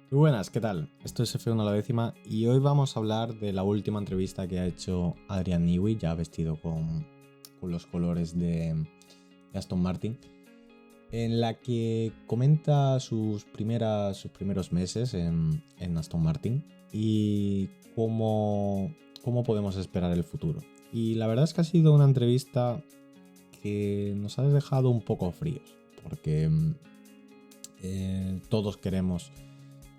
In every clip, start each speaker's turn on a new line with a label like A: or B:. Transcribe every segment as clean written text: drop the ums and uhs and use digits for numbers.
A: Muy buenas, ¿qué tal? Esto es F1 a la décima y hoy vamos a hablar de la última entrevista que ha hecho Adrian Newey, ya vestido con los colores de Aston Martin, en la que comenta sus primeros meses en Aston Martin y cómo podemos esperar el futuro. Y la verdad es que ha sido una entrevista que nos ha dejado un poco fríos, porque todos queremos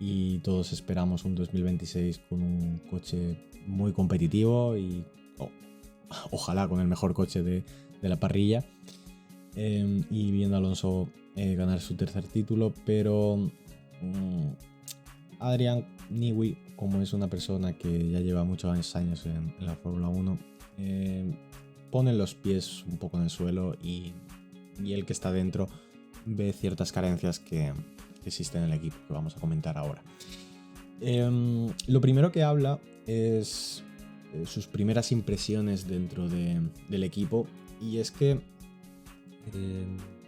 A: y todos esperamos un 2026 con un coche muy competitivo y ojalá con el mejor coche de la parrilla, y viendo a Alonso ganar su tercer título, pero Adrian Newey, como es una persona que ya lleva muchos años en la Fórmula 1, pone los pies un poco en el suelo y el que está dentro ve ciertas carencias que existen en el equipo, que vamos a comentar ahora. Lo primero que habla es sus primeras impresiones dentro del equipo, y es que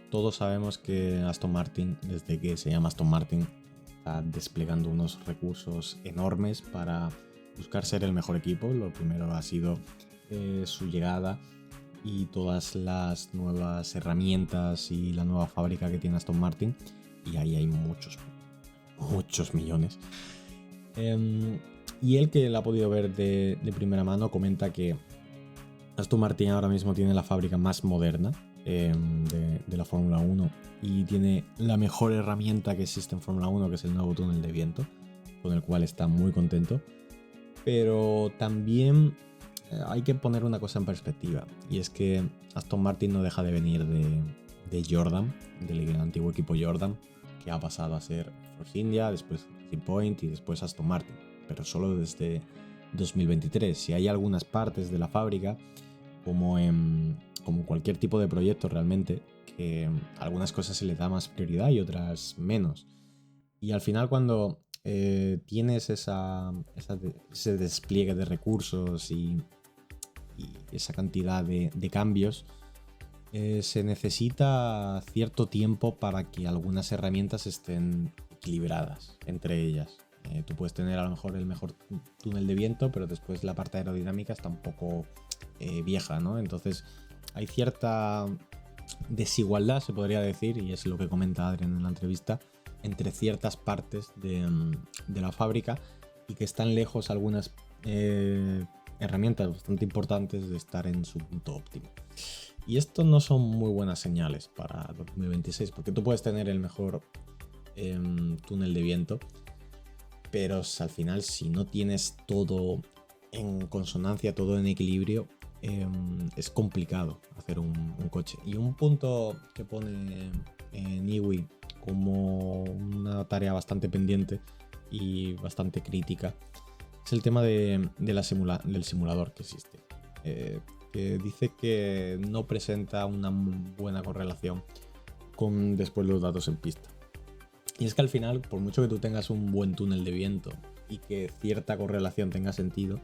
A: todos sabemos que Aston Martin, desde que se llama Aston Martin, está desplegando unos recursos enormes para buscar ser el mejor equipo. Lo primero ha sido su llegada y todas las nuevas herramientas y la nueva fábrica que tiene Aston Martin, y ahí hay muchos millones. Y él, que la ha podido ver de primera mano, comenta que Aston Martin ahora mismo tiene la fábrica más moderna de la Fórmula 1 y tiene la mejor herramienta que existe en Fórmula 1, que es el nuevo túnel de viento, con el cual está muy contento. Pero también hay que poner una cosa en perspectiva, y es que Aston Martin no deja de venir de Jordan, del antiguo equipo Jordan, que ha pasado a ser Force India, después Racing Point y después Aston Martin, pero solo desde 2023. Si hay algunas partes de la fábrica, como cualquier tipo de proyecto realmente, que algunas cosas se les da más prioridad y otras menos. Y al final, cuando tienes ese despliegue de recursos y esa cantidad de cambios, se necesita cierto tiempo para que algunas herramientas estén equilibradas entre ellas. Tú puedes tener a lo mejor el mejor túnel de viento, pero después la parte aerodinámica está un poco vieja, ¿no? Entonces hay cierta desigualdad, se podría decir, y es lo que comenta Adrian en la entrevista, entre ciertas partes de la fábrica, y que están lejos algunas herramientas bastante importantes de estar en su punto óptimo. Y esto no son muy buenas señales para 2026, porque tú puedes tener el mejor túnel de viento, pero al final, si no tienes todo en consonancia, todo en equilibrio, es complicado hacer un coche. Y un punto que pone Newey como una tarea bastante pendiente y bastante crítica es el tema del simulador que existe, que dice que no presenta una buena correlación con después los datos en pista. Y es que al final, por mucho que tú tengas un buen túnel de viento y que cierta correlación tenga sentido,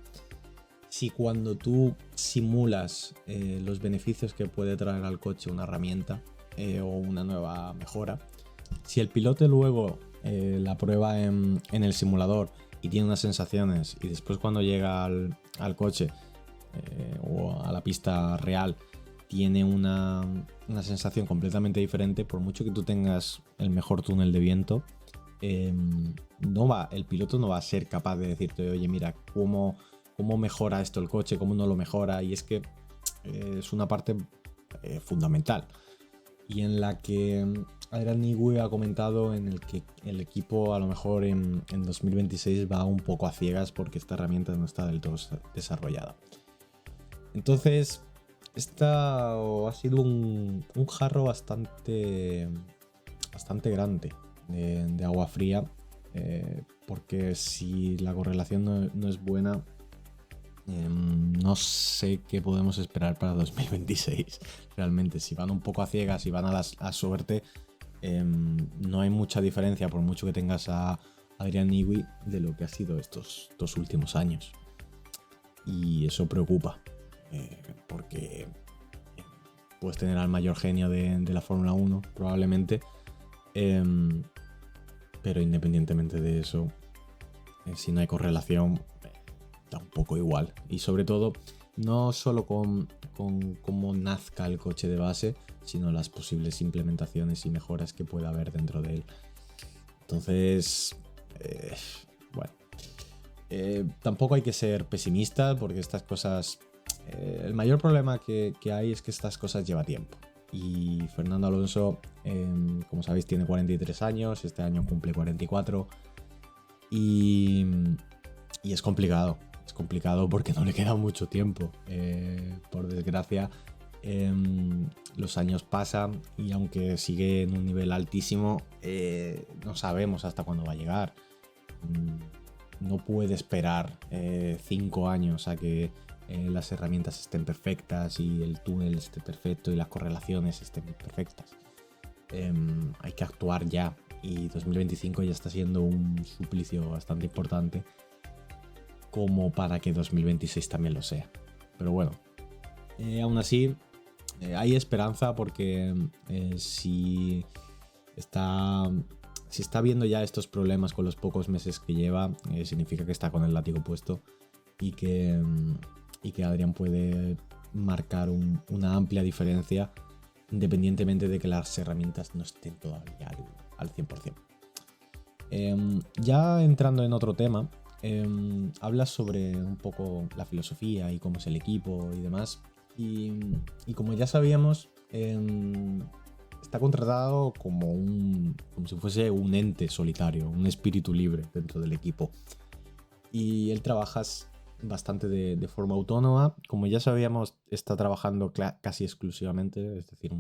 A: si cuando tú simulas los beneficios que puede traer al coche una herramienta o una nueva mejora, si el piloto luego la prueba en el simulador y tiene unas sensaciones, y después cuando llega al coche o a la pista real tiene una sensación completamente diferente, por mucho que tú tengas el mejor túnel de viento, el piloto no va a ser capaz de decirte, oye, mira, cómo mejora esto el coche, cómo no lo mejora. Y es que es una parte fundamental, y en la que Adrian Newey ha comentado en el que el equipo a lo mejor en 2026 va un poco a ciegas porque esta herramienta no está del todo desarrollada. Entonces, esta ha sido un jarro bastante grande de agua fría, porque si la correlación no es buena, no sé qué podemos esperar para 2026. Realmente, si van un poco a ciegas y van a suerte, no hay mucha diferencia, por mucho que tengas a Adrian Newey, de lo que ha sido estos 2 últimos años. Y eso preocupa, porque puedes tener al mayor genio de la Fórmula 1 probablemente, pero independientemente de eso, si no hay correlación, da un poco igual. Y sobre todo, no solo con cómo nazca el coche de base, sino las posibles implementaciones y mejoras que pueda haber dentro de él. Entonces, tampoco hay que ser pesimista, porque estas cosas... el mayor problema que hay es que estas cosas llevan tiempo. Y Fernando Alonso, como sabéis, tiene 43 años, este año cumple 44. Y es complicado. Es complicado porque no le queda mucho tiempo. Por desgracia, los años pasan y aunque sigue en un nivel altísimo, no sabemos hasta cuándo va a llegar. No puede esperar 5 años a que las herramientas estén perfectas y el túnel esté perfecto y las correlaciones estén perfectas. Hay que actuar ya, y 2025 ya está siendo un suplicio bastante importante como para que 2026 también lo sea. Pero bueno, aún así hay esperanza, porque si está viendo ya estos problemas con los pocos meses que lleva, significa que está con el látigo puesto y que Adrián puede marcar una amplia diferencia, independientemente de que las herramientas no estén todavía al 100%. Ya entrando en otro tema, habla sobre un poco la filosofía y cómo es el equipo y demás. Y como ya sabíamos, está contratado como si fuese un ente solitario, un espíritu libre dentro del equipo. Y él trabaja bastante de forma autónoma. Como ya sabíamos, está trabajando casi exclusivamente, es decir,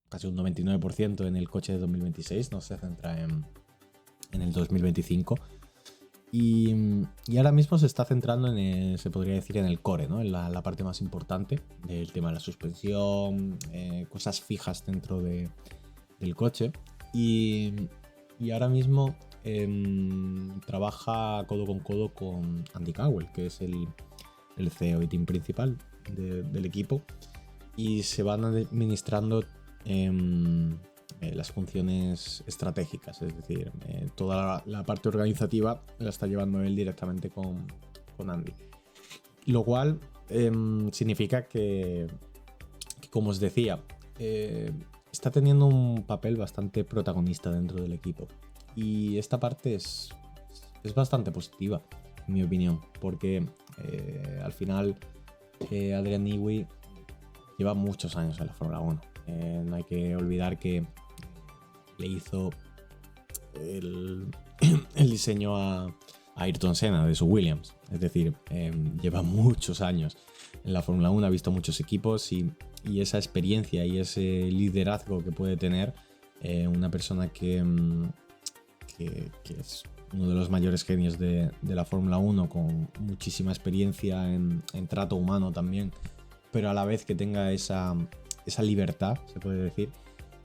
A: casi un 99% en el coche de 2026, no se centra en el 2025. Y ahora mismo se está centrando se podría decir, en el core, ¿no? En la parte más importante del tema de la suspensión, cosas fijas dentro del coche. Y ahora mismo trabaja codo con codo con Andy Cowell, que es el CEO y team principal del equipo, y se van administrando las funciones estratégicas, es decir, toda la parte organizativa la está llevando él directamente con Andy, lo cual significa que, como os decía, está teniendo un papel bastante protagonista dentro del equipo. Y esta parte es bastante positiva, en mi opinión, porque al final Adrian Newey lleva muchos años en la Fórmula 1. No hay que olvidar que le hizo el diseño a Ayrton Senna de su Williams. Es decir, lleva muchos años en la Fórmula 1, ha visto muchos equipos, y esa experiencia y ese liderazgo que puede tener una persona que es uno de los mayores genios de la Fórmula 1, con muchísima experiencia en trato humano también, pero a la vez que tenga esa libertad, se puede decir,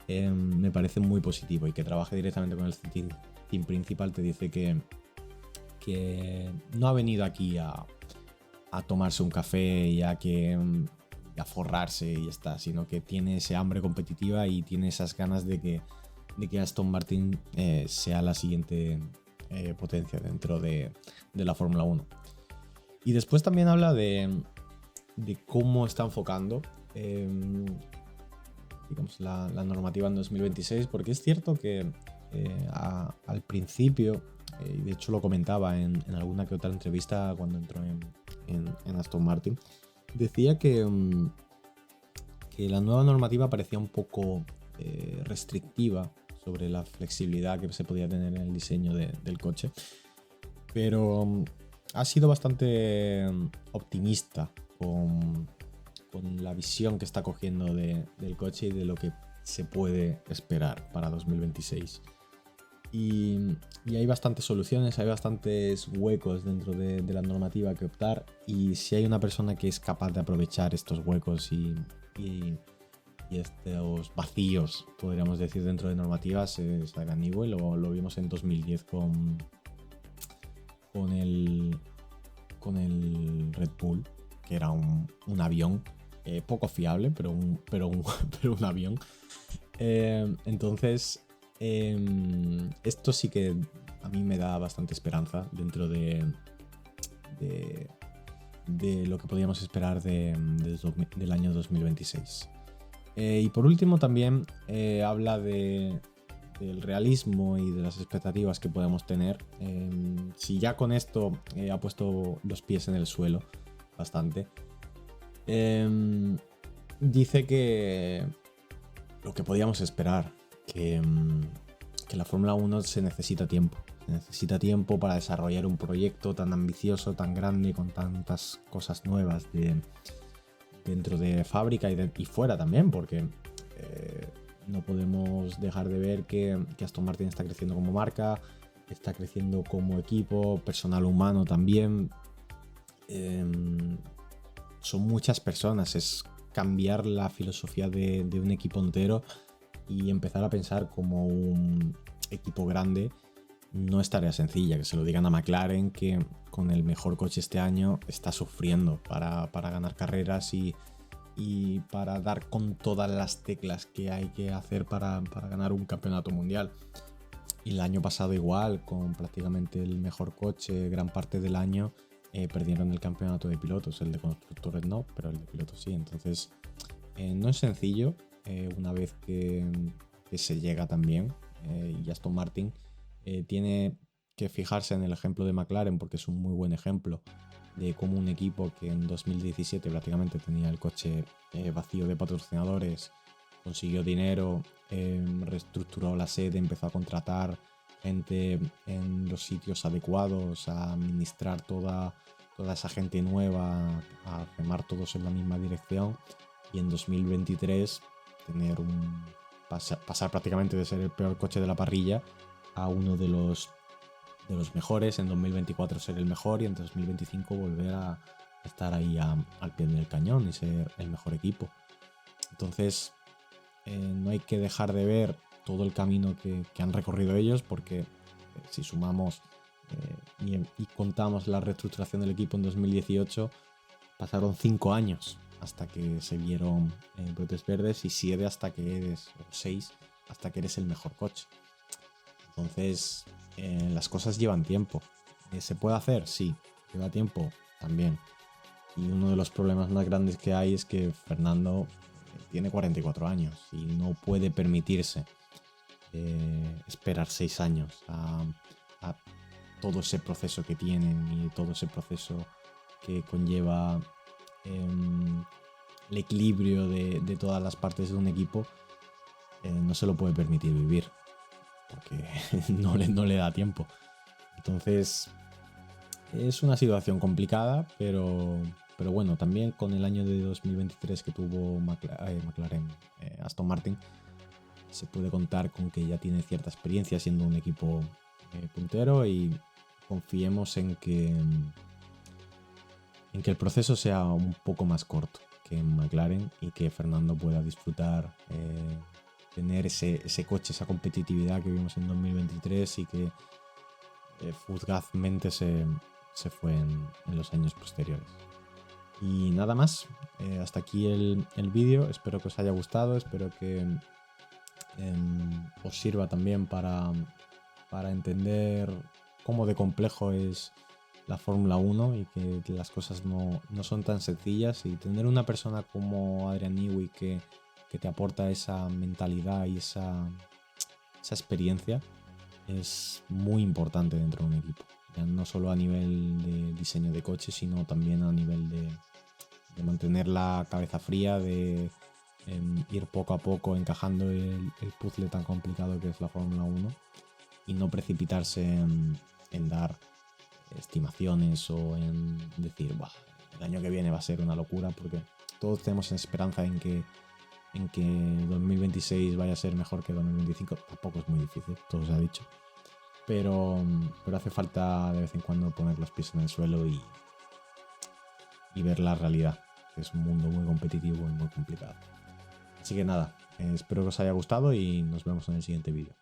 A: me parece muy positivo. Y que trabaje directamente con el team principal te dice que no ha venido aquí a tomarse un café y a forrarse y ya está, sino que tiene ese hambre competitiva y tiene esas ganas de que Aston Martin sea la siguiente potencia dentro de la Fórmula 1. Y después también habla de cómo está enfocando digamos, la normativa en 2026, porque es cierto que al principio, y de hecho lo comentaba en alguna que otra entrevista cuando entró en Aston Martin, decía que la nueva normativa parecía un poco restrictiva sobre la flexibilidad que se podía tener en el diseño del coche, pero ha sido bastante optimista con la visión que está cogiendo del coche y de lo que se puede esperar para 2026. Y hay bastantes soluciones, hay bastantes huecos dentro de la normativa que optar, y si hay una persona que es capaz de aprovechar estos huecos y estos vacíos, podríamos decir, dentro de normativas, es Adrian Newey. Lo vimos en 2010 con el Red Bull, que era un avión poco fiable, pero un avión. Entonces, esto sí que a mí me da bastante esperanza dentro de lo que podríamos esperar del año 2026. Y por último también habla del realismo y de las expectativas que podemos tener. Si ya con esto ha puesto los pies en el suelo bastante, dice que lo que podíamos esperar, que la Fórmula 1 se necesita tiempo. Se necesita tiempo para desarrollar un proyecto tan ambicioso, tan grande, con tantas cosas nuevas dentro de fábrica y fuera también, porque no podemos dejar de ver que Aston Martin está creciendo como marca, está creciendo como equipo, personal humano también. Son muchas personas, es cambiar la filosofía de un equipo entero y empezar a pensar como un equipo grande. No es tarea sencilla, que se lo digan a McLaren, que con el mejor coche este año está sufriendo para ganar carreras y para dar con todas las teclas que hay que hacer para ganar un campeonato mundial. Y el año pasado igual, con prácticamente el mejor coche gran parte del año, perdieron el campeonato de pilotos. El de constructores no, pero el de pilotos sí. Entonces no es sencillo una vez que se llega también. Y Aston Martin tiene que fijarse en el ejemplo de McLaren, porque es un muy buen ejemplo de cómo un equipo que en 2017 prácticamente tenía el coche vacío de patrocinadores, consiguió dinero, reestructuró la sede, empezó a contratar gente en los sitios adecuados, a administrar toda esa gente nueva, a remar todos en la misma dirección, y en 2023 pasar prácticamente de ser el peor coche de la parrilla a uno de los mejores, en 2024 ser el mejor y en 2025 volver a estar ahí al pie del cañón y ser el mejor equipo. Entonces no hay que dejar de ver todo el camino que han recorrido ellos, porque si sumamos y contamos la reestructuración del equipo en 2018, pasaron 5 años hasta que se vieron brotes verdes y 7 hasta que eres, o 6 hasta que eres el mejor coche. Entonces las cosas llevan tiempo. ¿Se puede hacer? Sí. ¿Lleva tiempo? También. Y uno de los problemas más grandes que hay es que Fernando tiene 44 años y no puede permitirse esperar 6 años a todo ese proceso que tienen y todo ese proceso que conlleva el equilibrio de todas las partes de un equipo. No se lo puede permitir vivir, porque no le da tiempo. Entonces es una situación complicada, pero bueno, también con el año de 2023 que tuvo McLaren, Aston Martin, se puede contar con que ya tiene cierta experiencia siendo un equipo puntero, y confiemos en que el proceso sea un poco más corto que en McLaren y que Fernando pueda disfrutar, tener ese coche, esa competitividad que vimos en 2023 y que fugazmente se fue en los años posteriores. Y nada más, hasta aquí el vídeo. Espero que os haya gustado, espero que os sirva también para entender cómo de complejo es la Fórmula 1 y que las cosas no son tan sencillas, y tener una persona como Adrian Newey que te aporta esa mentalidad y esa experiencia es muy importante dentro de un equipo, ya no solo a nivel de diseño de coches, sino también a nivel de mantener la cabeza fría, de ir poco a poco encajando el puzzle tan complicado que es la Fórmula 1 y no precipitarse en dar estimaciones o en decir, el año que viene va a ser una locura, porque todos tenemos esperanza en que 2026 vaya a ser mejor que 2025. Tampoco es muy difícil, todo se ha dicho, pero hace falta de vez en cuando poner los pies en el suelo y ver la realidad, que es un mundo muy competitivo y muy complicado. Así que nada, espero que os haya gustado y nos vemos en el siguiente vídeo.